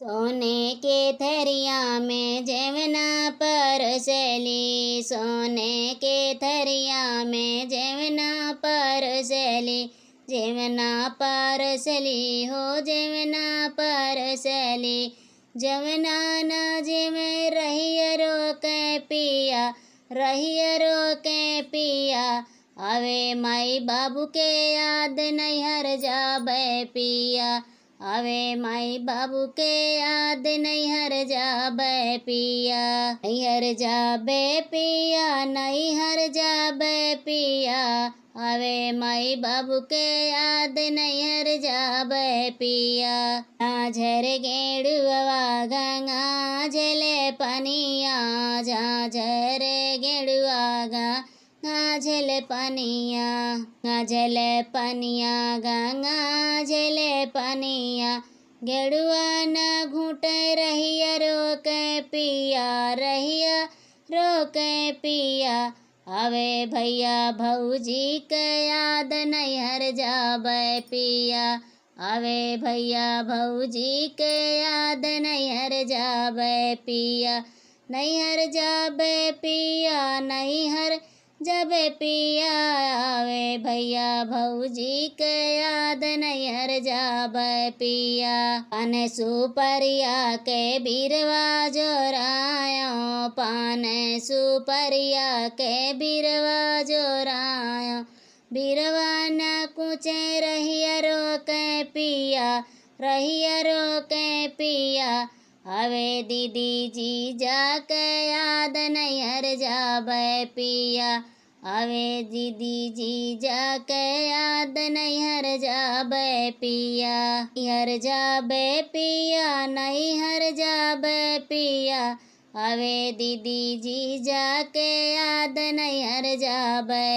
सोने के थरिया में जेवना परसली, सोने के थरिया में जेवना परसली, जेवना परसली हो जेवना परसली। जवना न जेव रहियरो के पिया, रहियरो के पिया। आवे माई बाबू के याद नैहर जाबे पिया, आवे माई बाबू के याद नैहर जाबे पिया। नैहर जाबे पिया, नैहर जाबे पिया। आवे माई बाबू के याद नैहर जाबे पिया। झाझर गेड़ुआ गंगा झले पनिया, झाझर गेड़ुआ गंगा झले पनिया। झले पनिया गंगा झले पनिया। गेड़ुआ न घूट रहिया रोके पिया, रहिया रोके पिया। आवे भैया भौजी के याद नैहर जाबे पिया, आवे भैया भौजी के याद नैहर जाबे पिया। नैहर जाबे पिया, नैहर जाबे पिया। आवे भैया भौजी के याद नैहर जाबे पिया। पान सुपरिया के बिरवा जोरायो, पान सुपरिया के बिरवा जोरायो। बिरवा न कुचे रहिया रोके पिया, रहिया रोके पिया। आवे दीदी जीजा के याद नैहर जाबे पिया, आवे दीदी जीजा के याद नैहर जाबे पिया। नैहर जाबे पिया, नैहर जाबे पिया। आवे दीदी जीजा के याद नैहर जाबे।